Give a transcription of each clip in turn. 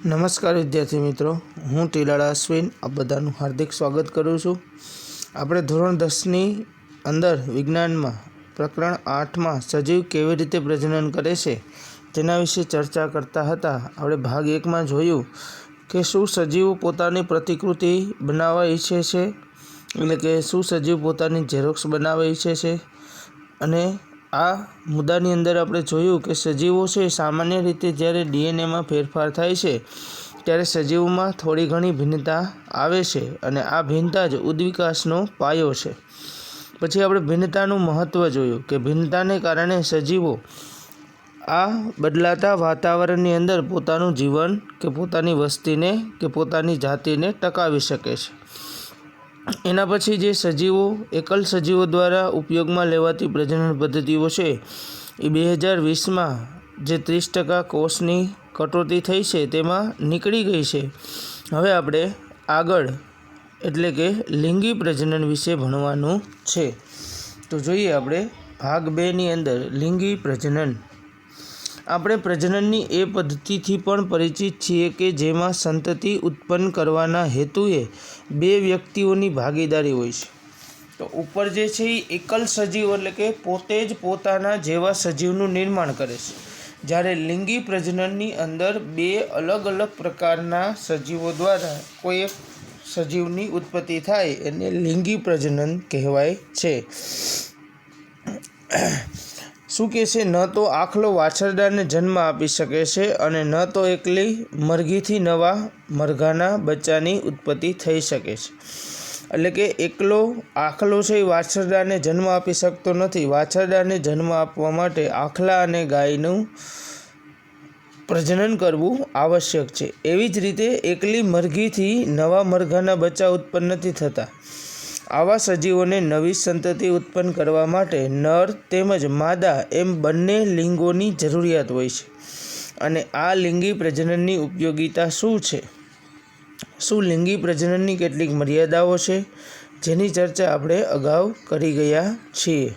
નમસ્કાર વિદ્યાર્થી મિત્રો, હું ટીલાળા અશ્વિન આપ બધાનું હાર્દિક સ્વાગત કરું છું। આપણે ધોરણ 10ની અંદર વિજ્ઞાનમાં પ્રકરણ 8માં સજીવ કેવી રીતે પ્રજનન કરે છે તેના વિશે ચર્ચા કરતા હતા। આપણે ભાગ 1માં જોયું કે શું સજીવો પોતાની પ્રતિકૃતિ બનાવવા ઈચ્છે છે, એટલે કે શું સજીવ પોતાની ઝેરોક્ષ બનાવવા ઈચ્છે છે। અને આ મુદ્દાની અંદર આપણે જોયું કે સજીવો છે સામાન્ય રીતે જ્યારે ડીએનએમાં ફેરફાર થાય છે ત્યારે સજીવોમાં થોડી ઘણી ભિન્નતા આવે છે અને આ ભિન્નતા જ ઉદ્વિકાસનો પાયો છે। પછી આપણે ભિન્નતાનું મહત્ત્વ જોયું કે ભિન્નતાને કારણે સજીવો આ બદલાતા વાતાવરણની અંદર પોતાનું જીવન કે પોતાની વસ્તીને કે પોતાની જાતિને ટકાવી શકે છે। એના પછી જે સજીવો એકલ સજીવો દ્વારા ઉપયોગમાં લેવાતી પ્રજનન પદ્ધતિઓ છે એ 2020માં જે 30% કોષની કટોતી થઈ છે તેમાં નીકળી ગઈ છે। હવે આપણે આગળ એટલે કે લિંગી પ્રજનન વિશે ભણવાનું છે। તો જોઈએ આપણે ભાગ 2ની અંદર લિંગી પ્રજનન। આપણે પ્રજનનની એ પદ્ધતિથી પણ પરિચિત છીએ કે જેમાં સંતતિ ઉત્પન્ન કરવાના હેતુએ બે વ્યક્તિઓની ભાગીદારી હોય છે। તો ઉપર જે છે એ એકલ સજીવ એટલે કે પોતે જ પોતાના જેવા સજીવનું નિર્માણ કરે છે, જ્યારે લિંગી પ્રજનનની અંદર બે અલગ અલગ પ્રકારના સજીવો દ્વારા કોઈ એક સજીવની ઉત્પત્તિ થાય એને લિંગી પ્રજનન કહેવાય છે। શું કહે છે, ન તો આખલો વાછરડાને જન્મ આપી શકે છે અને ન તો એકલી મરઘીથી નવા મરઘાના બચ્ચાની ઉત્પત્તિ થઈ શકે છે। એટલે કે એકલો આખલો છે એ વાછરડાને જન્મ આપી શકતો નથી। વાછરડાને જન્મ આપવા માટે આખલા અને ગાયનું પ્રજનન કરવું આવશ્યક છે। એવી જ રીતે એકલી મરઘીથી નવા મરઘાના બચ્ચા ઉત્પન્ન નથી થતા। આવા સજીવોને નવી સંતતિ ઉત્પન્ન કરવા માટે નર તેમજ માદા એમ બંને લિંગોની જરૂરિયાત હોય છે। અને આ લિંગી પ્રજનનની ઉપયોગિતા શું છે? શું લિંગી પ્રજનનની કેટલીક મર્યાદાઓ છે જેની ચર્ચા આપણે અગાઉ કરી ગયા છીએ।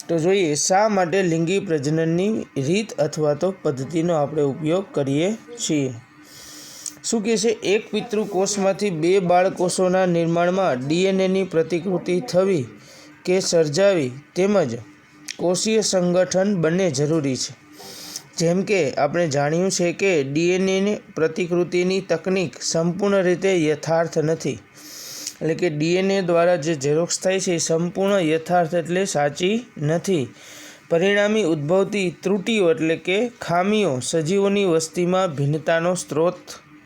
તો જોઈએ શા માટે લિંગી પ્રજનનની રીત અથવા તો પદ્ધતિનો આપણે ઉપયોગ કરીએ છીએ। શું કહે છે, એક પિતૃકોષમાંથી બે બાળકોષોના નિર્માણમાં ડીએનએની પ્રતિકૃતિ થવી કે સર્જાવી તેમજ કોષીય સંગઠન બંને જરૂરી છે। જેમ કે આપણે જાણ્યું છે કે ડીએનએ પ્રતિકૃતિની તકનીક સંપૂર્ણ રીતે યથાર્થ નથી। એટલે કે ડીએનએ દ્વારા જે ઝેરોક્ષ થાય છે એ સંપૂર્ણ યથાર્થ એટલે સાચી નથી। પરિણામી ઉદ્ભવતી ત્રુટીઓ એટલે કે ખામીઓ સજીવોની વસ્તીમાં ભિન્નતાનો સ્ત્રોત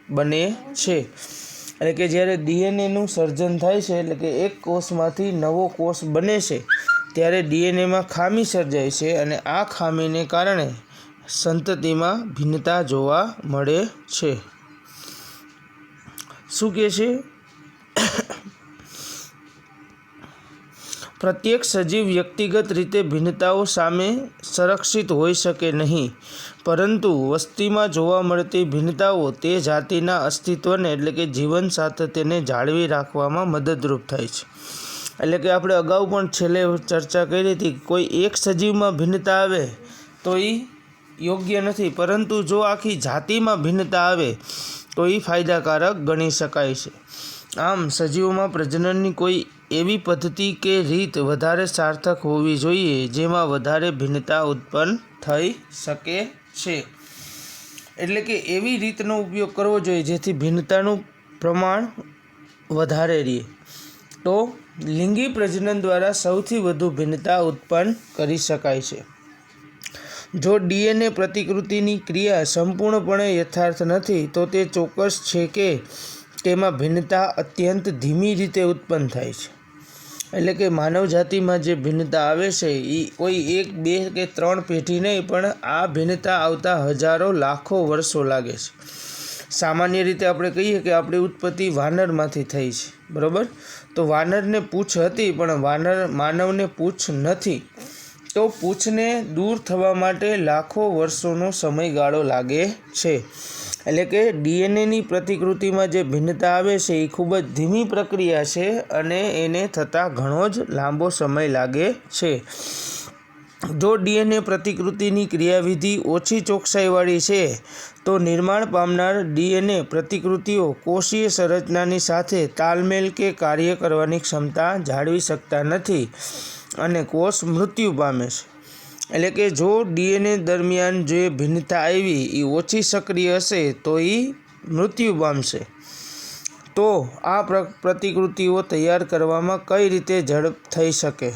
બને છે। એટલે કે જ્યારે ડીએનએનું સર્જન થાય છે એટલે કે એક કોષમાંથી નવો કોષ બને છે ત્યારે ડીએનએમાં ખામી સર્જાય છે અને આ ખામીને કારણે સંતતિમાં ભિન્નતા જોવા મળે છે। શું કહે છે, પ્રત્યેક સજીવ વ્યક્તિગત રીતે ભિન્નતાઓ સામે સંરક્ષિત હોઈ શકે નહીં, પરંતુ વસ્તીમાં જોવા મળતી ભિન્નતાઓ તે જાતિના અસ્તિત્વને એટલે કે જીવન સાતત્યને જાળવી રાખવામાં મદદરૂપ થાય છે। એટલે કે આપણે અગાઉ પણ છેલ્લે ચર્ચા કરી હતી કે કોઈ એક સજીવમાં ભિન્નતા આવે તો એ યોગ્ય નથી, પરંતુ જો આખી જાતિમાં ભિન્નતા આવે તો એ ફાયદાકારક ગણી શકાય છે। આમ સજીવોમાં પ્રજનનની કોઈ એવી પદ્ધતિ કે રીત વધારે સાર્થક હોવી જોઈએ જેમાં વધારે ભિન્નતા ઉત્પન્ન થઈ શકે છે। એટલે કે એવી રીતનો ઉપયોગ કરવો જોઈએ જેથી ભિન્નતાનું પ્રમાણ વધારે રહે। તો લિંગી પ્રજનન દ્વારા સૌથી વધુ ભિન્નતા ઉત્પન્ન કરી શકાય છે। જો ડીએનએ પ્રતિકૃતિની ક્રિયા સંપૂર્ણપણે યથાર્થ નથી તો તે ચોક્કસ છે કે તેમાં ભિન્નતા અત્યંત ધીમી રીતે ઉત્પન્ન થાય છે। એટલે કે માનવ જાતિમાં જે ભિન્નતા આવે છે એ કોઈ 1, 2 કે 3 પેઢી નહીં, પણ આ ભિન્નતા આવતા હજારો લાખો વર્ષો લાગે છે। સામાન્ય રીતે આપણે કહીએ કે આપણી ઉત્પત્તિ વાનરમાંથી થઈ છે, બરાબર? તો વાનરને પૂંછ હતી પણ માનવને પૂંછ નથી, તો પૂંછને દૂર થવા માટે લાખો વર્ષોનો સમયગાળો લાગે છે। એટલે કે ડીએનએની પ્રતિકૃતિમાં જે ભિન્નતા આવે છે એ ખૂબ જ ધીમી પ્રક્રિયા છે અને એને થતાં ઘણો જ લાંબો સમય લાગે છે। જો ડીએનએ પ્રતિકૃતિની ક્રિયાવિધિ ઓછી ચોકસાઈવાળી છે તો નિર્માણ પામનાર ડીએનએ પ્રતિકૃતિઓ કોષીય સંરચનાની સાથે તાલમેલ કે કાર્ય કરવાની ક્ષમતા જાળવી શકતા નથી અને કોષ મૃત્યુ પામે છે. એટલે કે જો ડીએનએ દરમિયાન જે ભિન્નતા આવી એ ઓછી સક્રિય હશે તો એ મૃત્યુ પામશે. તો આ પ્રતિકૃતિઓ તૈયાર કરવામાં કઈ રીતે ઝડપ થઈ શકે?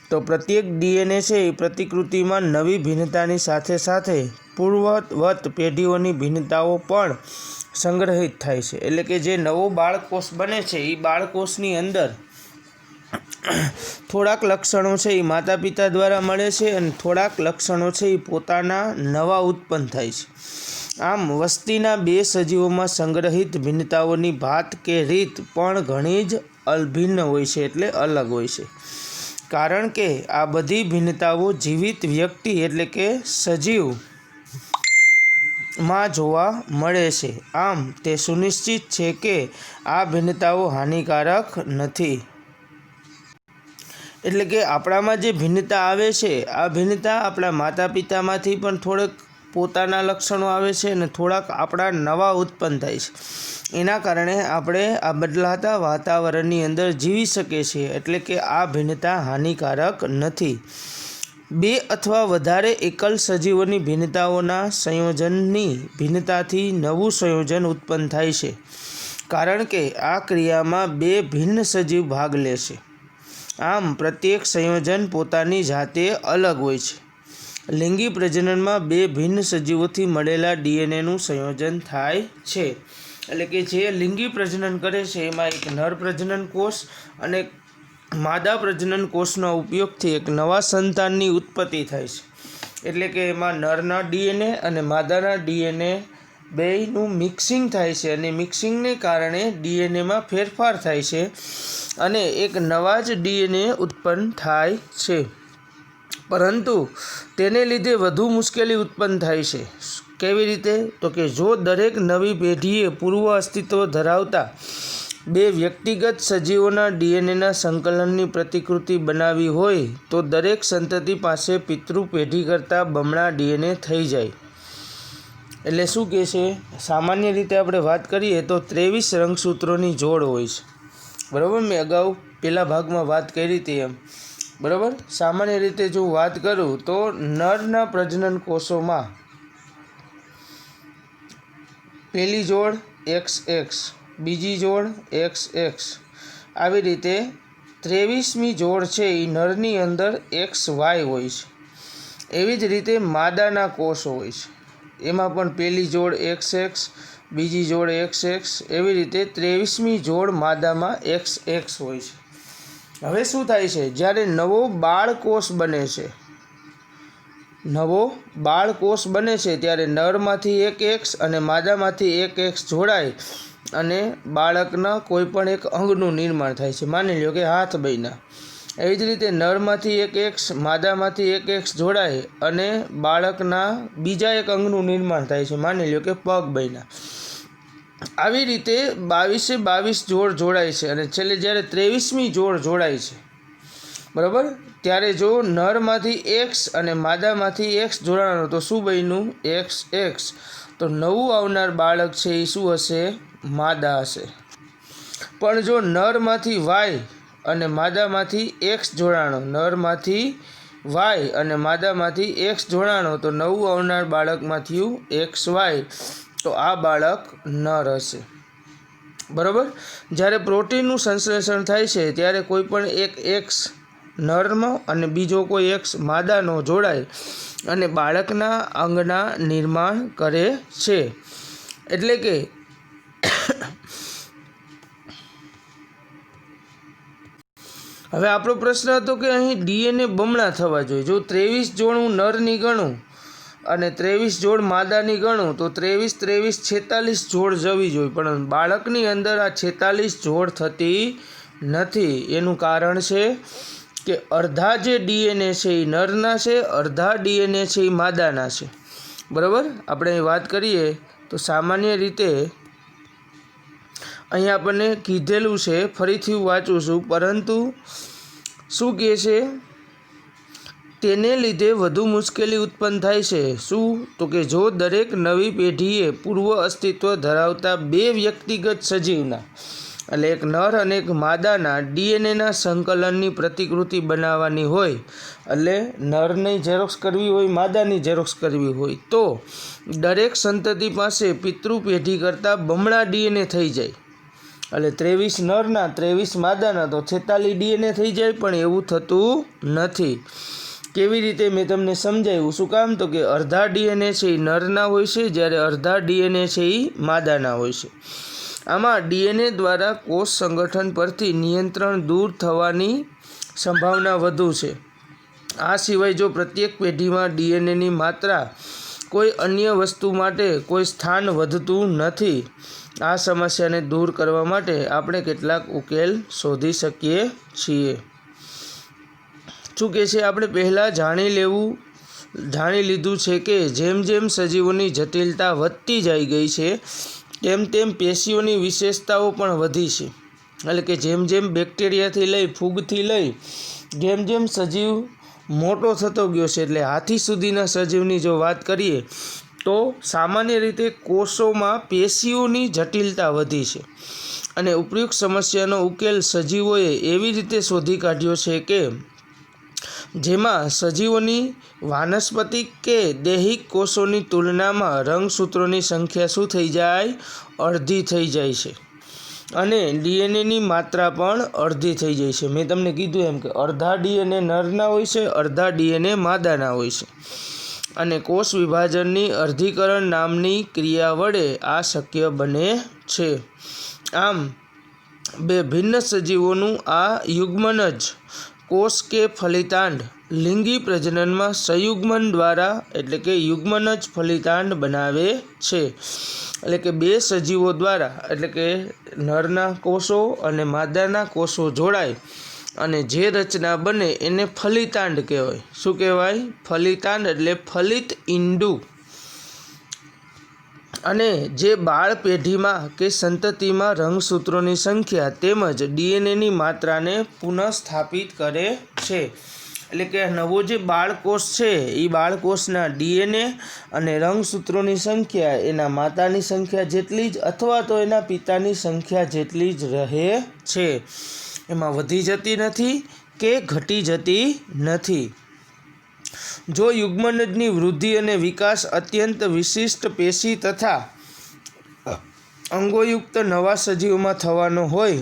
તો પ્રત્યેક ડીએનએ છે એ પ્રતિકૃતિમાં નવી ભિન્નતાની સાથે સાથે પૂર્વવત પેઢીઓની ભિન્નતાઓ પણ સંગ્રહિત થાય છે. એટલે કે જે નવો બાળકોષ બને છે એ બાળકોષની અંદર થોડાક લક્ષણો છે એ માતા પિતા દ્વારા મળે છે અને થોડાક લક્ષણો છે એ પોતાના નવા ઉત્પન્ન થાય છે. આમ વસ્તીના બે સજીવોમાં સંગ્રહિત ભિન્નતાઓની ભાત કે રીત પણ ઘણી જ અભિન્ન હોય છે, એટલે અલગ હોય છે. કારણ કે આ બધી ભિન્નતાઓ જીવિત વ્યક્તિ એટલે કે સજીવમાં જોવા મળે છે. આમ તે સુનિશ્ચિત છે કે આ ભિન્નતાઓ હાનિકારક નથી. એટલે કે આપણામાં જે ભિન્નતા આવે છે આ ભિન્નતા આપણા માતા પિતામાંથી પણ થોડેક પોતાના લક્ષણો આવે છે અને થોડાક આપણા નવા ઉત્પન્ન થાય છે. એના કારણે આપણે આ બદલાતા વાતાવરણની અંદર જીવી શકીએ છીએ. એટલે કે આ ભિન્નતા હાનિકારક નથી. બે અથવા વધારે એકલ સજીવોની ભિન્નતાઓના સંયોજનની ભિન્નતાથી નવું સંયોજન ઉત્પન્ન થાય છે. કારણ કે આ ક્રિયામાં બે ભિન્ન સજીવ ભાગ લે છે. આમ પ્રત્યેક સંયોજન પોતાની જાતે અલગ હોય છે. લિંગી પ્રજનનમાં બે ભિન્ન સજીવોથી મળેલા ડીએનએનું સંયોજન થાય છે. એટલે કે જે લિંગી પ્રજનન કરે છે એમાં એક નર પ્રજનન કોષ અને માદા પ્રજનન કોષના ઉપયોગથી એક નવા સંતાનની ઉત્પત્તિ થાય છે. એટલે કે એમાં નરના ડીએનએ અને માદાના ડીએનએ બેયનું મિક્સિંગ થાય છે અને મિક્સિંગને કારણે ડીએનએમાં ફેરફાર થાય છે અને એક નવા જ ડીએનએ ઉત્પન્ન થાય છે. પરંતુ તેને લીધે વધુ મુશ્કેલી ઉત્પન્ન થાય છે. કેવી રીતે? તો કે જો દરેક નવી પેઢીએ પૂર્વ અસ્તિત્વ ધરાવતા બે વ્યક્તિગત સજીવોના ડીએનએના સંકલનની પ્રતિકૃતિ બનાવી હોય તો દરેક સંતતિ પાસે પિતૃ પેઢી કરતાં બમણા ડીએનએ થઈ જાય. એટલે શું કહે છે? સામાન્ય રીતે આપણે વાત કરીએ તો 23 રંગસૂત્રોની જોડ હોય છે. બરાબર, મેં અગાઉ પહેલા ભાગમાં વાત કરી હતી એમ. બરાબર, સામાન્ય રીતે જો વાત કરું તો નરના પ્રજનન કોષોમાં પહેલી જોડ XX, બીજી જોડ XX, આવી રીતે 23મી જોડ છે એ નરની અંદર XY હોય છે. એવી જ રીતે માદાના કોષો હોય છે, એમાં પણ પહેલી જોડ XX, બીજી જોડ XX, એવી રીતે 23મી જોડ માદામાં XX હોય છે. હવે શું થાય છે? જ્યારે નવો બાળકોષ બને છે ત્યારે નરમાંથી એક X અને માદામાંથી એક X જોડાય અને બાળકના કોઈ પણ એક અંગનું નિર્માણ થાય છે. માની લો કે હાથ બન્યા. એવી જ રીતે નરમાંથી એક X, માદામાંથી એક X જોડાય અને બાળકના બીજા એક અંગનું નિર્માણ થાય છે. માની લો કે પગ બન્યા. આવી રીતે 22 જોડ જોડાય છે અને છેલ્લે જ્યારે 23મી જોડ જોડાય છે, બરાબર, ત્યારે જો નરમાંથી X અને માદામાંથી X જોડાણો તો શું બન્યું? XX. તો નવું આવનાર બાળક છે એ શું હશે? માદા હશે. પણ જો નરમાંથી Y અને માદામાંથી X જોડાણો, નરમાંથી Y અને માદામાંથી X જોડાણો તો નવું આવનાર બાળકમાં થયું XY. તો આ બાળક નર હશે. બરાબર. જ્યારે પ્રોટીનનું સંશ્લેષણ થાય છે ત્યારે કોઈ પણ એક X નરનો અને બીજો કોઈ X માદાનો જોડાય અને બાળકના અંગના નિર્માણ કરે છે. એટલે કે હવે આપણો પ્રશ્ન હતો કે અહીં ડીએનએ બમણા થવા જોઈએ. જો 23 જોડ હું નરની ગણું અને 23 જોડ માદાની ગણું તો 23 46 જોડ જવી જોઈએ, પણ બાળકની અંદર આ 46 જોડ થતી નથી. એનું કારણ છે કે અડધા જે ડીએનએ છે એ નરના છે, અડધા ડીએનએ છે એ માદાના છે. બરાબર, આપણે વાત કરીએ તો સામાન્ય રીતે અહીં આપણને કીધેલું છે, ફરીથી હું વાંચું છું, પરંતુ શું કહે છે? તેને લીધે વધુ મુશ્કેલી ઉત્પન્ન થાય છે। શું? તો કે જો દરેક નવી પેઢીએ પૂર્વ અસ્તિત્વ ધરાવતા બે વ્યક્તિગત સજીવના એટલે એક નર અને એક માદાના ડીએનએના સંકલનની પ્રતિકૃતિ બનાવવાની હોય, એટલે નરની ઝેરોક્સ કરવી હોય, માદાની ઝેરોક્સ કરવી હોય, તો દરેક સંતતિ પાસે પિતૃ પેઢી કરતાં બમણા ડીએનએ થઈ જાય। એટલે 23 નરના 23 માદાના તો 46 ડીએનએ થઈ જાય, પણ એવું થતું નથી। કેવી રીતે? મેં તમને સમજાવ્યું। શું કામ? તો કે અડધા ડીએનએ છે એ નરના હોય છે, જ્યારે અડધા ડીએનએ છે એ માદાના હોય છે। આમાં ડીએનએ દ્વારા કોષ સંગઠન પરથી નિયંત્રણ દૂર થવાની સંભાવના વધુ છે। આ સિવાય જો પ્રત્યેક પેઢીમાં ડીએનએની માત્રા કોઈ અન્ય વસ્તુ માટે કોઈ સ્થાન વધતું નથી। આ સમસ્યાને દૂર કરવા માટે આપણે કેટલાક ઉકેલ શોધી શકીએ છીએ। શું કહે છે? આપણે પહેલાં જાણી લીધું છે કે જેમ જેમ સજીવોની જટિલતા વધતી જઈ ગઈ છે, તેમ તેમ પેશીઓની વિશેષતાઓ પણ વધી છે। એટલે કે જેમ જેમ બેક્ટેરિયાથી લઈ ફૂગથી લઈ જેમ જેમ સજીવ મોટો થતો ગયો છે, એટલે હાથી સુધીના સજીવની જો વાત કરીએ તો સામાન્ય રીતે કોષોમાં પેશીઓની જટિલતા વધી છે। અને ઉપયુક્ત સમસ્યાનો ઉકેલ સજીવોએ એવી રીતે શોધી કાઢ્યો છે કે જેમાં સજીવોની વાનસ્પતિક કે દૈહિક કોષોની તુલનામાં રંગસૂત્રોની સંખ્યા શું થઈ જાય? અડધી થઈ જાય છે। અને ડીએનએની માત્રા પણ અડધી થઈ જાય છે। મેં તમને કીધું એમ કે અડધા ડીએનએ નરના હોય છે, અડધા ડીએનએ માદાના હોય છે। અને કોષ વિભાજનની અર્ધીકરણ નામની ક્રિયા વડે આ શક્ય બને છે। આમ બે ભિન્ન સજીવોનું આ યુગ્મનજ કોષ કે ફલિતાંડ લિંગી પ્રજનનમાં સંયુગ્મન દ્વારા એટલે કે યુગ્મનજ ફલિતાંડ બનાવે છે। એટલે કે બે સજીવો દ્વારા એટલે કે નરના કોષો અને માદાના કોષો જોડાય અને જે રચના બને એને ફલિતાંડ કહેવાય। શું કહેવાય? ફલિતાંડ એટલે ફલિત ઈંડું। અને જે બાળ પેઢીમાં કે સંતતિમાં રંગસૂત્રોની સંખ્યા તેમજ ડીએનએની માત્રાને પુનઃસ્થાપિત કરે છે। એટલે કે નવો જે બાળકોષ છે એ બાળકોષના ડીએનએ અને રંગસૂત્રોની સંખ્યા એના માતાની સંખ્યા જેટલી જ અથવા તો એના પિતાની સંખ્યા જેટલી જ રહે છે। એમાં વધી જતી નથી કે ઘટી જતી નથી। જો યુગ્મનજની વૃદ્ધિ અને વિકાસ અત્યંત વિશિષ્ટ પેશી તથા અંગોયુક્ત નવા સજીવોમાં થવાનો હોય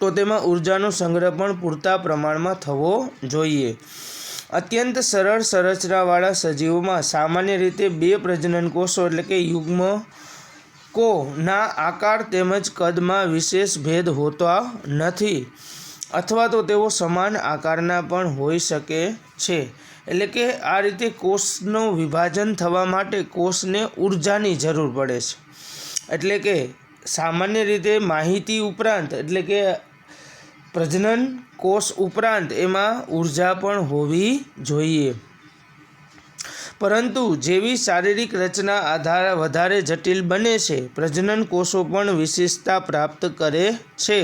તો તેમાં ઉર્જાનો સંગ્રહ પણ પૂરતા પ્રમાણમાં થવો જોઈએ। અત્યંત સરળ સંરચનાવાળા સજીવોમાં સામાન્ય રીતે બે પ્રજનન કોષો એટલે કે યુગ્મકોના આકાર તેમજ કદમાં વિશેષ ભેદ હોતા નથી, અથવા તો તેઓ સમાન આકારના પણ હોઈ શકે છે। એટલે કે આ રીતે કોષનું વિભાજન થવા માટે કોષને ઉર્જાની જરૂર પડે છે। એટલે કે સામાન્ય રીતે માહિતી ઉપરાંત એટલે કે પ્રજનન કોષ ઉપરાંત એમાં ઉર્જા પણ હોવી જોઈએ। પરંતુ જેવી શારીરિક રચના વધારે જટિલ બને છે, પ્રજનન કોષો પણ વિશેષતા પ્રાપ્ત કરે છે।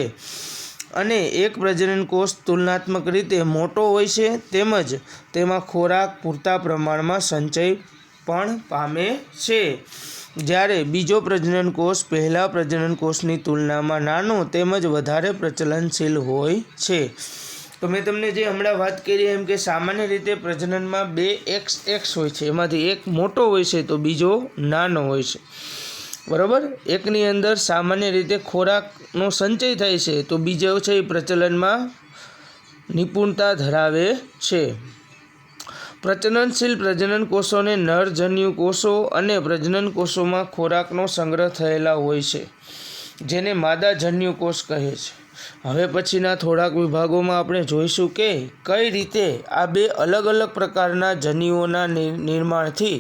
અને એક પ્રજનન કોષ તુલનાત્મક રીતે મોટો હોય છે, તેમજ તેમાં ખોરાક પૂરતા પ્રમાણમાં સંચય પણ પામે છે, જ્યારે બીજો પ્રજનન કોષ પહેલા પ્રજનન કોષની તુલનામાં નાનો તેમજ વધારે પ્રચલનશીલ હોય છે। તો મેં તમને જે હમણાં વાત કરી એમ કે સામાન્ય રીતે પ્રજનનમાં બે એક્સ હોય છે, એમાંથી એક મોટો હોય છે તો બીજો નાનો હોય છે, બરાબર। એકની અંદર સામાન્ય રીતે ખોરાકનો સંચય થાય છે તો બીજો છે એ પ્રચલનમાં નિપુણતા ધરાવે છે। પ્રચલનશીલ પ્રજનન કોષોને નરજન્યુ કોષો અને પ્રજનન કોષોમાં ખોરાકનો સંગ્રહ થયેલા હોય છે, જેને માદાજન્યુ કોષ કહે છે। હવે પછીના થોડાક વિભાગોમાં આપણે જોઈશું કે કઈ રીતે આ બે અલગ અલગ પ્રકારના જન્યુઓના નિર્માણથી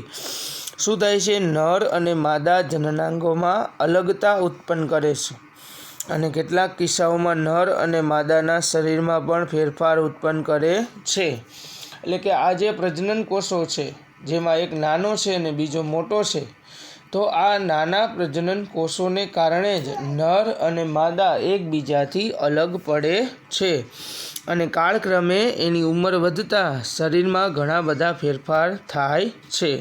શું થાય છે, નર અને માદા જનનાંગોમાં અલગતા ઉત્પન્ન કરે છે, અને કેટલાક કિસ્સાઓમાં નર અને માદાના શરીરમાં પણ ફેરફાર ઉત્પન્ન કરે છે। એટલે કે આ જે પ્રજનન કોષો છે જેમાં એક નાનો છે અને બીજો મોટો છે, તો આ નાના પ્રજનન કોષોને કારણે જ નર અને માદા એકબીજાથી અલગ પડે છે। અને કાળક્રમે એની ઉંમર વધતા શરીરમાં ઘણા બધા ફેરફાર થાય છે.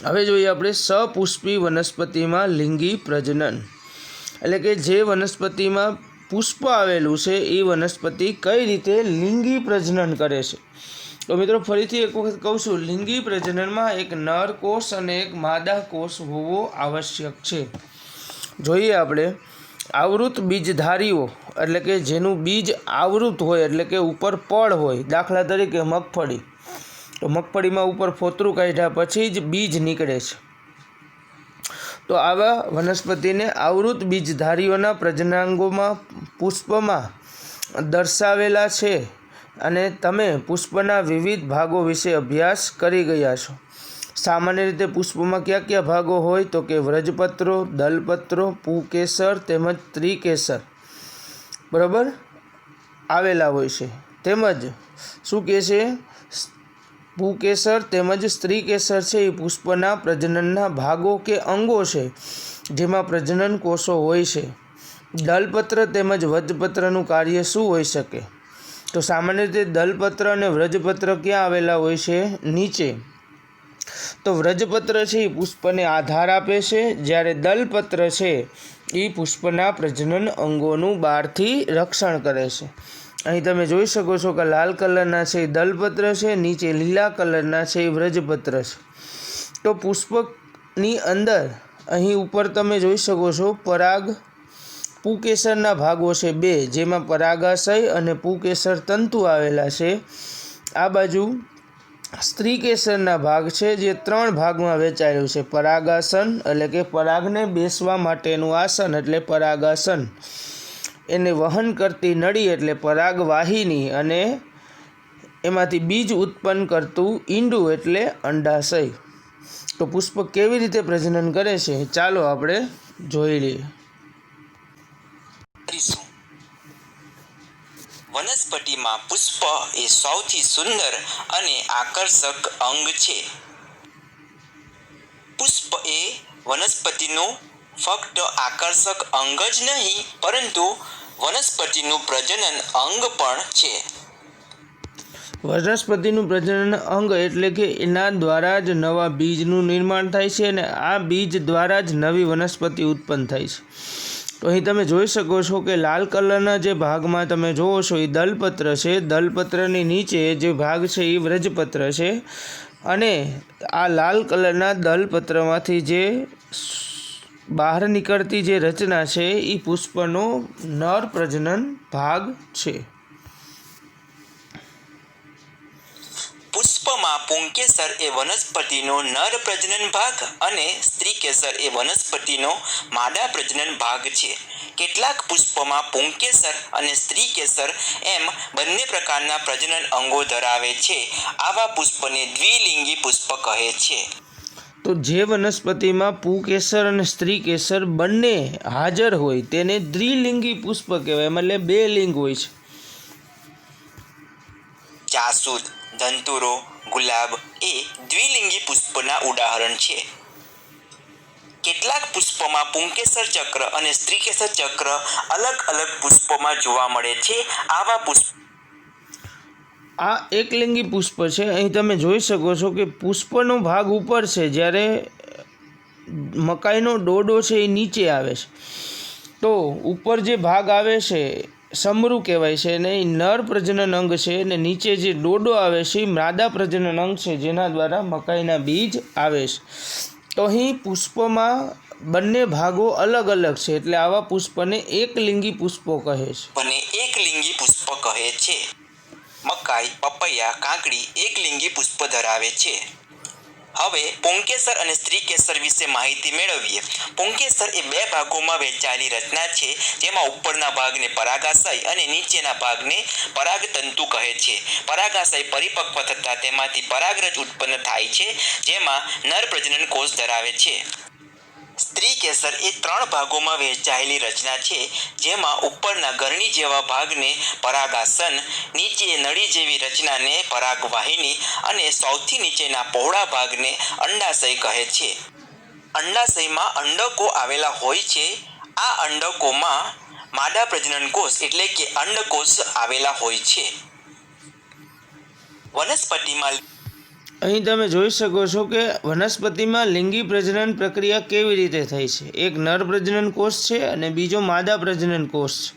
હવે જોઈએ આપણે સપુષ્પી વનસ્પતિમાં લિંગી પ્રજનન, એટલે કે જે વનસ્પતિમાં પુષ્પ આવેલું છે એ વનસ્પતિ કઈ રીતે લિંગી પ્રજનન કરે છે. તો મિત્રો ફરીથી એક વખત કહું છું, લિંગી પ્રજનનમાં એક નર કોષ અને એક માદા કોષ હોવો આવશ્યક છે. જોઈએ આપણે આવૃત બીજધારીઓ, એટલે કે જેનું બીજ આવૃત હોય, એટલે કે ઉપર પડ હોય. દાખલા તરીકે મગફળી, તો મગફળીમાં ઉપર ફોતરું કાઢ્યા પછી જ બીજ નીકળે છે. તો આવા વનસ્પતિને આવૃત બીજધારીઓના પ્રજનનાંગોમાં પુષ્પમાં દર્શાવેલા છે. અને તમે પુષ્પના વિવિધ ભાગો વિશે અભ્યાસ કરી ગયા છો. સામાન્ય રીતે પુષ્પમાં કયા કયા ભાગો હોય, તો કે વ્રજપત્રો, દલપત્રો, પુકેસર તેમજ ત્રિકેસર બરાબર આવેલા હોય છે. તેમજ શું કહે છે, પુકેસર તેમજ સ્ત્રીકેસર છે એ પુષ્પના પ્રજનનના ભાગો કે અંગો છે જેમાં પ્રજનન કોષો હોય છે. દલપત્ર તેમજ વ્રજપત્રનું કાર્ય શું હોઈ શકે, તો સામાન્ય રીતે દલપત્ર અને વ્રજપત્ર ક્યાં આવેલા હોય છે, નીચે. તો વ્રજપત્ર છે એ પુષ્પને આધાર આપે છે, જ્યારે દલપત્ર છે એ પુષ્પના પ્રજનન અંગોનું બહારથી રક્ષણ કરે છે. અહીં તમે જોઈ શકો છો કે લાલ કલરના છે એ દલપત્ર છે, નીચે લીલા કલરના છે એ વ્રજપત્ર છે. તો પુષ્પની અંદર અહીં ઉપર તમે જોઈ શકો છો પરાગ પુકેસરના ભાગો છે 2, જેમાં પરાગાશય અને પુકેસર તંતુ આવેલા છે. આ બાજુ સ્ત્રીકેસરના ભાગ છે જે 3 ભાગમાં વહેંચાયેલું છે. પરાગાસન, એટલે કે પરાગને બેસવા માટેનું આસન એટલે પરાગાસન, એને વહન કરતી નળી એટલે પરાગવાહિની, અને એમાંથી બીજ ઉત્પન્ન કરતું ઈંડું એટલે અંડાશય. તો પુષ્પ કેવી રીતે પ્રજનન કરે છે ચાલો આપણે જોઈ લઈએ. વનસ્પતિમાં પુષ્પ એ સૌથી સુંદર અને આકર્ષક અંગ છે. પુષ્પ એ વનસ્પતિનું ફક્ત આકર્ષક અંગ જ નહીં, પરંતુ વનસ્પતિનું પ્રજનન અંગ પણ છે. વનસ્પતિનું પ્રજનન અંગ એટલે કે એના દ્વારા જ નવા બીજનું નિર્માણ થાય છે, અને આ બીજ દ્વારા જ નવી વનસ્પતિ ઉત્પન્ન થાય છે. તો અહીં તમે જોઈ શકો છો કે લાલ કલરના જે ભાગમાં તમે જોવો છો એ દલપત્ર છે. દલપત્રની નીચે જે ભાગ છે એ વ્રજપત્ર છે, અને આ લાલ કલરના દલપત્રમાંથી જે બહાર નીકળતી જે રચના છે એ પુષ્પનો નર પ્રજનન ભાગ છે. પુષ્પમાં પુંકેસર એ વનસ્પતિનો નર પ્રજનન ભાગ અને સ્ત્રીકેસર એ વનસ્પતિનો માદા પ્રજનન ભાગ છે. કેટલાક પુષ્પમાં પુંકેસર અને સ્ત્રીકેસર એમ બંને પ્રકારના પ્રજનન અંગો ધરાવે છે. આવા પુષ્પને દ્વિલિંગી પુષ્પ કહે છે. તો જે વનસ્પતિમાં પુકેસર અને સ્ત્રીકેસર બંને હાજર હોય તેને દ્વિલિંગી પુષ્પ કહેવાય, એટલે 2 લિંગ હોય છે. જાસૂદ, ધંતુરો, ગુલાબ એ દ્વિલિંગી પુષ્પના ઉદાહરણ છે. કેટલાક પુષ્પમાં પુંકેસર ચક્ર અને સ્ત્રીકેસર ચક્ર અલગ અલગ પુષ્પોમાં જોવા મળે છે. આવા પુષ્પ આ એકલિંગી પુષ્પ છે. અહીં તમે જોઈ શકો છો કે પુષ્પનો ભાગ ઉપર છે, જ્યારે મકાઈનો ડોડો છે એ નીચે આવે છે. તો ઉપર જે ભાગ આવે છે સમરૂ કહેવાય છે, અને એ નર પ્રજનન અંગ છે, અને નીચે જે ડોડો આવે છે એ માદા પ્રજનન અંગ છે, જેના દ્વારા મકાઈના બીજ આવે છે. તો અહીં પુષ્પમાં બંને ભાગો અલગ અલગ છે, એટલે આવા પુષ્પને એકલિંગી પુષ્પો કહે છે. અને એકલિંગી પુષ્પ કહે છે. મકાઈ, પપૈયા, કાકડી એકલિંગી પુષ્પ ધરાવે છે. હવે પુંકેસર અને સ્ત્રીકેસર વિશે માહિતી મેળવીએ. પુંકેસર એ 2 ભાગોમાં વહેંચાયેલી રચના છે, જેમાં ઉપરના ભાગને પરાગાશય અને નીચેના ભાગને પરાગતંતુ કહે છે. પરાગાશય પરિપક્વ થતાં તેમાંથી પરાગરજ ઉત્પન્ન થાય છે, જેમાં નર પ્રજનન કોષ ધરાવે છે. સ્ત્રીકેસર એ 3 ભાગોમાં વહેંચાયેલી રચના છે, જેમાં ઉપરના ગરણી જેવા ભાગને પરાગાસન, નીચે નળી જેવી રચનાને પરાગવાહિની અને સૌથી નીચેના પહોળા ભાગને અંડાશય કહે છે. અંડાશયમાં અંડકો આવેલા હોય છે. આ અંડકોમાં માદા પ્રજનન કોષ એટલે કે અંડકોષ આવેલા હોય છે. વનસ્પતિમાં અહીં તમે જોઈ શકો છો કે વનસ્પતિમાં લિંગી પ્રજનન પ્રક્રિયા કેવી રીતે થઈ છે. એક નર પ્રજનન કોષ છે અને બીજો માદા પ્રજનન કોષ છે.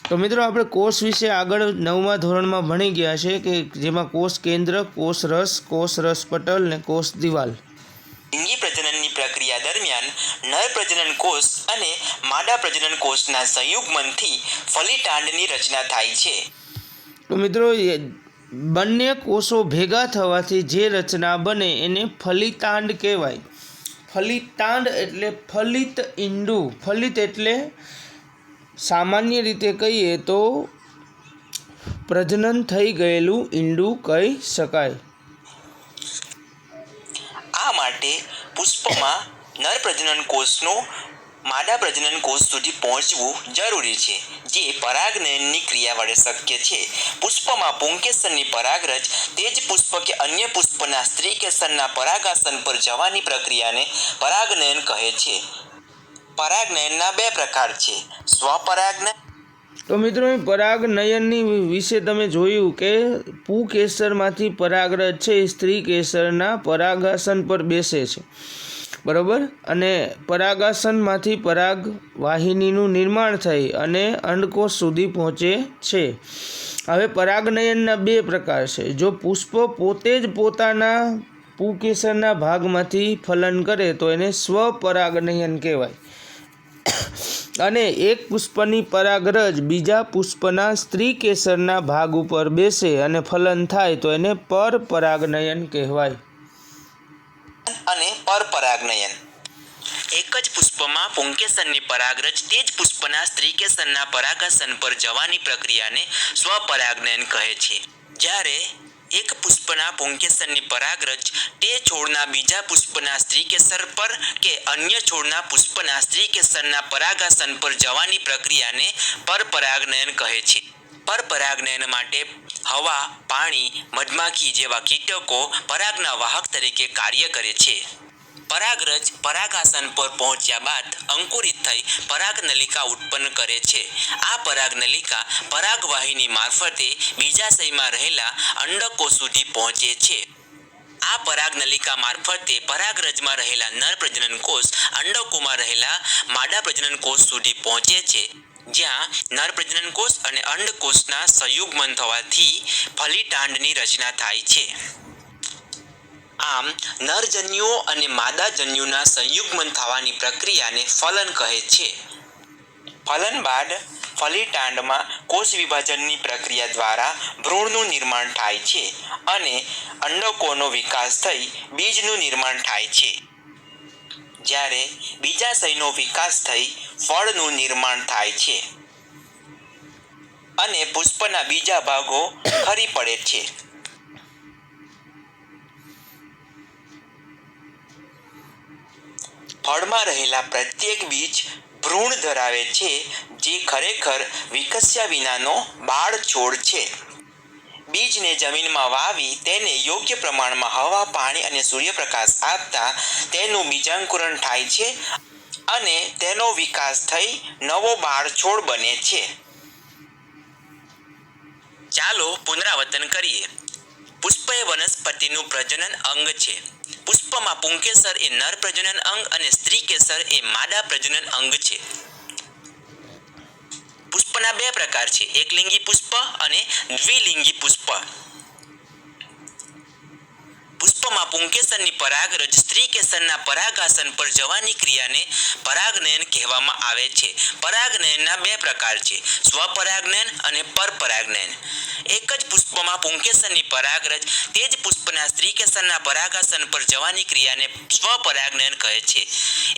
તો મિત્રો આપણે કોષ વિશે આગળ 9મા ધોરણમાં ભણી ગયા છે કે જેમાં કોષ કેન્દ્ર, કોષ રસ પટલ અને કોષ દિવાલ. લિંગી પ્રજનનની પ્રક્રિયા દરમિયાન નર પ્રજનન કોષ અને માદા પ્રજનન કોષના સંયુગ્મનથી ફલિતાંડની રચના થાય છે. તો મિત્રો બંને કોષો ભેગા થવાથી જે રચના બને એને ફલિતાંડ કહેવાય. ફલિતાંડ એટલે ફલિત ઈંડું. ફલિત એટલે સામાન્ય રીતે કહીએ તો પ્રજનન થઈ ગયેલું ઈંડું કહી શકાય. આ માટે પુષ્પમાં નર પ્રજનન કોષનું માદા પ્રજનન કોષ સુધી પહોંચવું જરૂરી છે, જે પરાગનયનની ક્રિયા વડે શક્ય છે. પુષ્પમાં પુંકેસરની પરાગરજ તે જ પુષ્પ કે અન્ય પુષ્પના સ્ત્રી કેસરના પરાગાસન પર જવાની પ્રક્રિયાને પરાગનયન કહે છે. પરાગનયનના 2 પ્રકાર છે, સ્વપરાગનયન. તો મિત્રો પરાગનયનની વિશે તમે જોયું કે પુંકેસરમાંથી પરાગરજ છે એ સ્ત્રી કેસરના પરાગાસન પર બેસે છે, બરાબર, અને પરાગાસનમાંથી પરાગ વાહિનીનું નિર્માણ થઈ અને અંડકોષ સુધી પહોંચે છે. હવે પરાગનયનના 2 પ્રકાર છે. જો પુષ્પ પોતે જ પોતાના પુંકેસરના ભાગમાંથી ફલન કરે તો એને સ્વપરાગનયન કહેવાય. અને એક પુષ્પની પરાગરજ બીજા પુષ્પના સ્ત્રી કેસરના ભાગ ઉપર બેસે અને ફલન થાય તો એને પરપરાગનયન કહેવાય. અને પરપરાગનયન. એક જ પુષ્પમાં પુંકેસરની પરાગરજ તે જ પુષ્પના સ્ત્રીકેસરના પરાગાસન પર જવાની પ્રક્રિયાને સ્વપરાગનયન કહે છે. જ્યારે એક પુષ્પના પુંકેસરની પરાગરજ તે છોડના બીજા પુષ્પના સ્ત્રીકેસર પર કે અન્ય છોડના પુષ્પના સ્ત્રીકેસરના પરાગાસન પર જવાની પ્રક્રિયાને પરપરાગનયન કહે છે. પરપરાગનયન માટે હવા, પાણી, મધમાખી જેવા કીટકો પરાગના વાહક તરીકે કાર્ય કરે છે. પરાગરજ પરાગાસન પર પહોંચ્યા બાદ અંકુરિત થઈ પરાગનલિકા ઉત્પન્ન કરે છે. આ પરાગનલિકા પરાગવાહિની મારફતે બીજાશયમાં રહેલા અંડકોષ સુધી પહોંચે છે. આ પરાગનલિકા મારફતે પરાગરજમાં રહેલા નર પ્રજનન કોષ અંડકોમાં રહેલા માદા પ્રજનન કોષ સુધી પહોંચે છે, જ્યાં નર પ્રજનન કોષ અને અંડકોષના સંયુગ્મન થવાથી ફલિતાંડની રચના થાય છે. આમ નરજન્યુઓ અને માદાજન્યુના સંયુગ્મન થવાની પ્રક્રિયાને ફલન કહે છે. ફલન બાદ ફલિતાંડમાં કોષ વિભાજનની પ્રક્રિયા દ્વારા ભ્રૂણનું નિર્માણ થાય છે અને અંડકોનો વિકાસ થઈ બીજનું નિર્માણ થાય છે. જ્યારે બીજાશયનો વિકાસ થઈ ફળનું નિર્માણ થાય છે અને પુષ્પના બીજા ભાગો ખરી પડે છે. ફળમાં રહેલા પ્રત્યેક બીજ ભ્રૂણ ધરાવે છે, જે ખરેખર વિકસ્યા વિનાનો બાળ છોડ છે. બીજને જમીનમાં વાવી તેને યોગ્ય પ્રમાણમાં હવા, પાણી અને સૂર્યપ્રકાશ આપતા તેનું બીજાંકુરણ થાય છે અને તેનો વિકાસ થઈ નવો બાળ છોડ બને છે. ચાલો પુનરાવર્તન કરીએ. પુષ્પ એ વનસ્પતિનું પ્રજનન અંગ છે. પુષ્પમાં પુંકેસર એ નર પ્રજનન અંગ અને સ્ત્રીકેસર એ માદા પ્રજનન અંગ છે. પુષ્પના 2 પ્રકાર છે, એકલિંગી પુષ્પ અને દ્વિલિંગી પુષ્પ. પુષ્પમાં પુંકેસરની પરાગરજ સ્ત્રીકેસરના પરાગાસન પર જવાની ક્રિયાને પરાગનયન કહેવામાં આવે છે. પરાગનયનના 2 પ્રકાર છે, સ્વપરાગનયન અને પરપરાગનયન. એક જ પુષ્પમાં પુંકેસરની પરાગરજ તે જ પુષ્પના સ્ત્રીકેસરના પરાગાસન પર જવાની ક્રિયાને સ્વપરાગનયન કહે છે.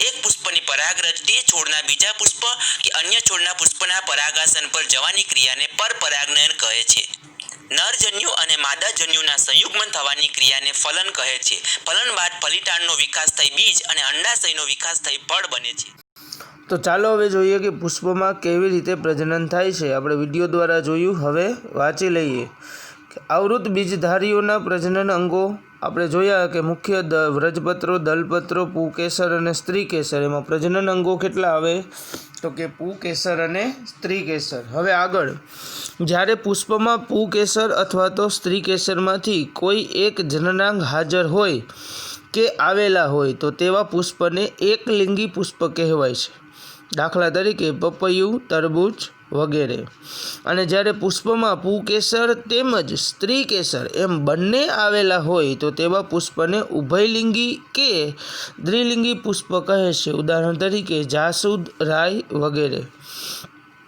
એક પુષ્પની પરાગરજ તે છોડના બીજા પુષ્પ કે અન્ય છોડના પુષ્પના પરાગાસન પર જવાની ક્રિયાને પરપરાગનયન કહે છે. નરજન્યુ અને માદાજન્યુના સંયુગ્મન થવાની ક્રિયાને ફલન કહે છે. ફલન બાદ ફલિતાંડનો વિકાસ થઈ બીજ અને અંડાશયનો વિકાસ થઈ ફળ બને છે. તો ચાલો હવે જોઈએ કે પુષ્પમાં કેવી રીતે પ્રજનન થાય છે. આપણે વિડીયો દ્વારા જોયું, હવે વાંચી લઈએ. આવૃત બીજધારીઓના પ્રજનન અંગો આપણે જોયા કે મુખ્ય વ્રજપત્રો, દલપત્રો, પુંકેસર અને સ્ત્રીકેસર. એમાં પ્રજનન અંગો કેટલા આવે? તો કે પુંકેસર અને સ્ત્રીકેસર। હવે આગળ, જ્યારે પુષ્પમાં પુંકેસર અથવા તો સ્ત્રીકેસરમાંથી કોઈ એક જનનાંગ હાજર હોય કે આવેલા હોય તો તેવા પુષ્પને એકલિંગી પુષ્પ કહેવાય છે। દાખલા તરીકે પપૈયું, તરબૂચ વગેરે। અને જ્યારે પુષ્પમાં પુંકેસર તેમજ સ્ત્રીકેસર એમ બંને આવેલા હોય તો તેવા પુષ્પને ઉભયલિંગી કે દ્વિલિંગી પુષ્પ કહે છે। ઉદાહરણ તરીકે જાસૂદ, રાઈ વગેરે।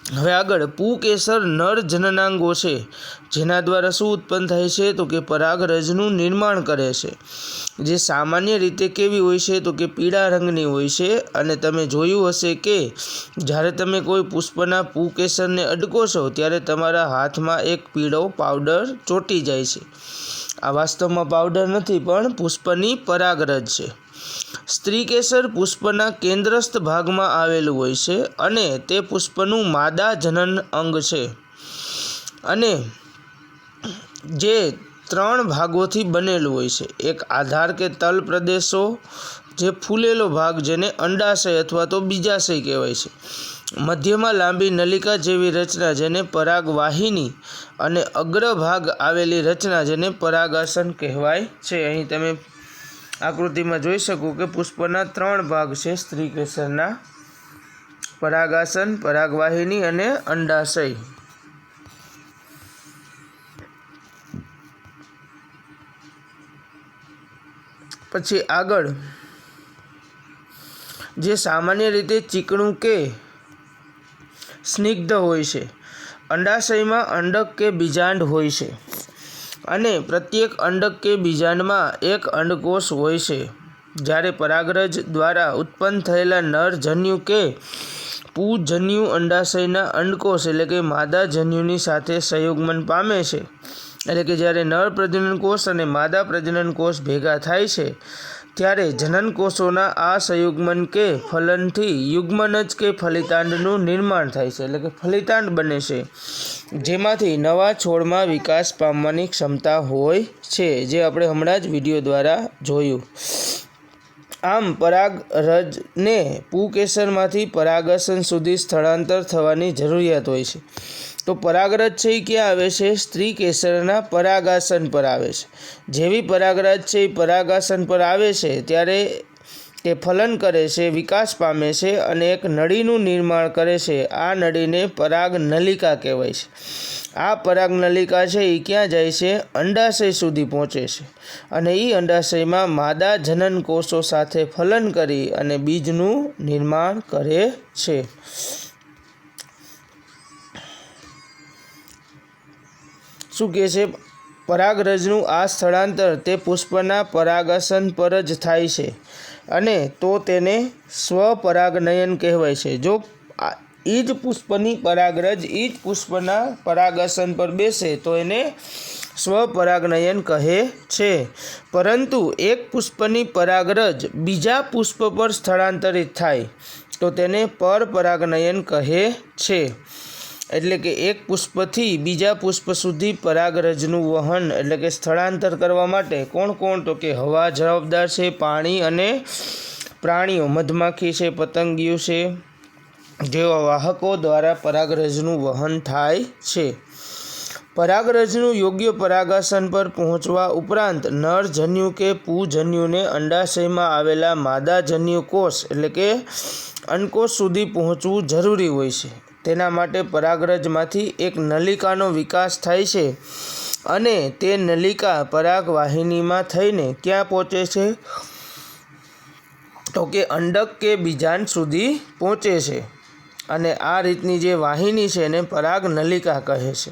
હવે આગળ, પુંકેસર નર જનનાંગો છે જેના દ્વારા શું ઉત્પન્ન થાય છે તો કે પરાગરજનું નિર્માણ કરે છે, જે સામાન્ય રીતે કેવી હોય છે તો કે પીળા રંગની હોય છે। અને તમે જોયું હશે કે જ્યારે તમે કોઈ પુષ્પના પુંકેસરને અડકો છો ત્યારે તમારા હાથમાં એક પીળો પાવડર ચોંટી જાય છે। આ વાસ્તવમાં પાવડર નથી પણ પુષ્પની પરાગરજ છે। સ્ત્રીકેસર પુષ્પના કેન્દ્રસ્થ ભાગમાં આવેલું હોય છે અને તે પુષ્પનું માદા જનન અંગ છે અને જે 3 ભાગોથી બનેલું હોય છે। એક આધાર કે તલ પ્રદેશો, જે ફૂલેલો ભાગ જેને અંડાશય અથવા તો બીજાશય કહેવાય છે, મધ્યમાં લાંબી નલિકા જેવી રચના જેને પરાગવાહિની અને અગ્રભાગ આવેલી રચના જેને પરાગાસન કહેવાય છે। અહીં તમે આકૃતિમાં જોઈ શકો કે પુષ્પના 3 ભાગ છે સ્ત્રીકેસરના: પરાગાસન, પરાગવાહિની અને અંડાશય। પછી આગળ, જે સામાન્ય રીતે ચીકણું કે સ્નિગ્ધ હોય છે। અંડાશયમાં અંડક કે બીજાંડ હોય છે અને પ્રત્યેક અંડક કે બીજાંડમાં એક અંડકોષ હોય છે। જ્યારે પરાગરજ દ્વારા ઉત્પન્ન થયેલા નર જન્યુ કે પુંજન્યુ અંડાશયના અંડકોષ એટલે કે માદા જન્યુની સાથે સંયોગમન પામે છે, એટલે કે જ્યારે નર પ્રજનનકોષ અને માદા પ્રજનનકોષ ભેગા થાય છે ત્યારે જનનકોષોના આ સંયુગ્મન કે ફલનથી યુગ્મનજ કે ફલિતાંડનું નિર્માણ થાય છે, એટલે કે ફલિતાંડ બને છે, જેમાંથી નવા છોડમાં વિકાસ પામવાની ક્ષમતા હોય છે, જે આપણે હમણાં જ વિડીયો દ્વારા જોયું। આમ પરાગરજને પુંકેસરમાંથી પરાગાસન સુધી સ્થળાંતર થવાની જરૂરિયાત હોય છે। તો પરાગરજ છે એ ક્યાં આવે છે? સ્ત્રીકેસરના પરાગાસન પર આવે છે। જેવી પરાગરજ છે એ પરાગાસન પર આવે છે ત્યારે તે ફલન કરે છે, વિકાસ પામે છે અને એક નળીનું નિર્માણ કરે છે। આ નળીને પરાગનલિકા કહેવાય છે। આ પરાગનલિકા છે એ ક્યાં જાય છે? અંડાશય સુધી પહોંચે છે અને એ અંડાશયમાં માદા જનનકોષો સાથે ફલન કરી અને બીજનું નિર્માણ કરે છે। શું કહે છે? પરાગરજનું આ સ્થળાંતર તે પુષ્પના પરાગાસન પર જ થાય છે અને તો તેને સ્વપરાગનયન કહેવાય છે। જો એ જ પુષ્પની પરાગરજ એ જ પુષ્પના પરાગાસન પર બેસે તો એને સ્વપરાગનયન કહે છે। પરંતુ એક પુષ્પની પરાગરજ બીજા પુષ્પ પર સ્થળાંતરિત થાય તો તેને પરપરાગનયન કહે છે। એટલે કે એક પુષ્પથી બીજા પુષ્પ સુધી પરાગરજનું વહન એટલે કે સ્થળાંતર કરવા માટે કોણ કોણ? તો કે હવા જવાબદાર છે, પાણી અને પ્રાણીઓ, મધમાખી છે, પતંગિયું છે, જેવા વાહકો દ્વારા પરાગરજનું વહન થાય છે। પરાગરજનું યોગ્ય પરાગાસન પર પહોંચવા ઉપરાંત નર જન્યુ કે પુંજન્યુને અંડાશયમાં આવેલા માદા જન્યુ કોષ એટલે કે અંડકોષ સુધી પહોંચવું જરૂરી હોય છે। તેના માટે પરાગરજમાંથી એક નલિકાનો વિકાસ થાય છે અને તે નલિકા પરાગવાહિનીમાં થઈને ક્યાં પહોંચે છે? તો કે અંડક કે બીજાંડ સુધી પહોંચે છે અને આ રીતની જે વાહિની છે એને પરાગનલિકા કહે છે।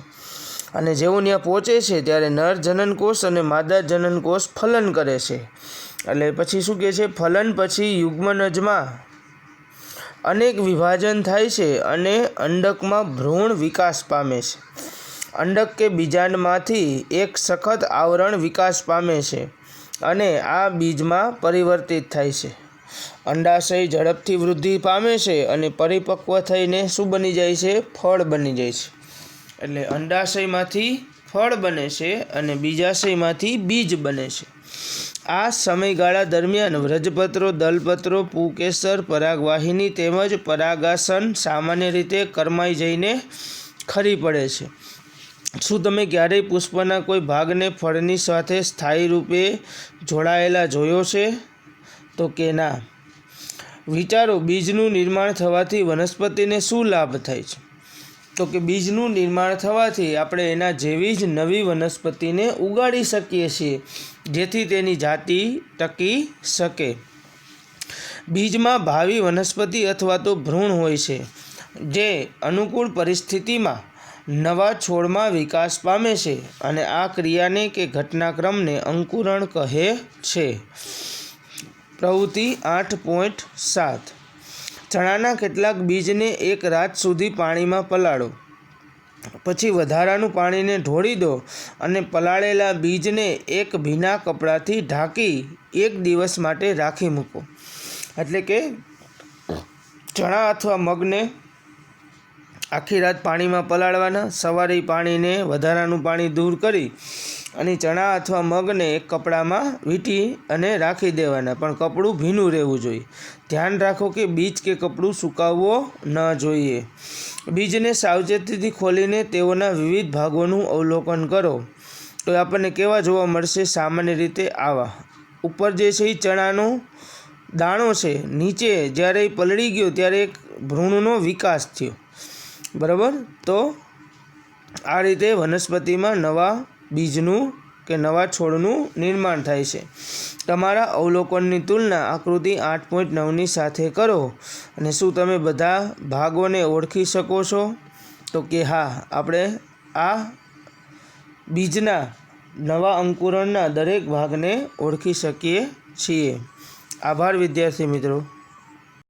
અને જેવું ત્યાં પહોંચે છે ત્યારે નર જનનકોષ અને માદા જનનકોષ ફલન કરે છે। એટલે પછી શું કહે છે? ફલન પછી યુગ્મનજમાં અનેક વિભાજન થાય છે અને અંડકમાં ભ્રૂણ વિકાસ પામે છે। અંડક કે બીજાંડમાંથી એક સખત આવરણ વિકાસ પામે છે અને આ બીજમાં પરિવર્તિત થાય છે। અંડાશય ઝડપથી વૃદ્ધિ પામે છે અને પરિપક્વ થઈને શું બની જાય છે? ફળ બની જાય છે। એટલે અંડાશયમાંથી ફળ બને છે અને બીજાશયમાંથી બીજ બને છે। આ સમયગાળા દરમિયાન વ્રજપત્રો, દલપત્રો, પુંકેસર, પરાગવાહિની તેમજ પરાગાસન સામાન્ય રીતે કરમાઈ જઈને ખરી પડે છે. શું તમે ક્યારેય પુષ્પના કોઈ ભાગને ફળની સાથે સ્થાયી રૂપે જોડાયેલા જોયો છે? તો કે ના. વિચારો, બીજનું નિર્માણ થવાથી વનસ્પતિને શું લાભ થાય છે? તો કે બીજનું નિર્માણ થવાથી આપણે એના જેવી જ નવી વનસ્પતિને ઉગાડી શકીએ છીએ, જેથી તેની જાતિ ટકી શકે. બીજમાં ભાવિ વનસ્પતિ અથવા તો ભ્રૂણ હોય છે, જે અનુકૂળ પરિસ્થિતિમાં નવા છોડમાં વિકાસ પામે છે, અને આ ક્રિયાને કે ઘટનાક્રમને અંકુરણ કહે છે. પ્રવૃત્તિ 8.7 ચણાના કેટલાક બીજને એક રાત સુધી પાણીમાં પલાળો. પછી વધારાનું પાણીને ઢોળી દો અને પલાળેલા બીજને એક ભીના કપડાથી ઢાંકી 1 દિવસ માટે રાખી મૂકો. એટલે કે ચણા અથવા મગને આખી રાત પાણીમાં પલાળવાના, સવારે પાણીને વધારાનું પાણી દૂર કરી અને ચણા અથવા મગને એક કપડામાં વીંટી અને રાખી દેવાના, પણ કપડું ભીનું રહેવું જોઈએ. ધ્યાન રાખો કે બીજ કે કપડું સુકાવવો ન જોઈએ. બીજને સાવચેતીથી ખોલીને તેઓના વિવિધ ભાગોનું અવલોકન કરો. તો આપણને કેવા જોવા મળશે? સામાન્ય રીતે આવા. ઉપર જે છે એ ચણાનો દાણો છે, નીચે જ્યારે પલળી ગયો ત્યારે એક ભ્રૂણનો વિકાસ થયો. બરાબર? તો આ રીતે વનસ્પતિમાં નવા બીજનું કે નવા છોડનું નિર્માણ થાય છે. તમારા અવલોકનની તુલના આકૃતિ 8.9ની સાથે કરો. અને શું તમે બધા ભાગોને ઓળખી શકો છો? તો કે હા, આપણે આ બીજના નવા અંકુરણના દરેક ભાગને ઓળખી શકીએ છીએ. આભાર વિદ્યાર્થી મિત્રો.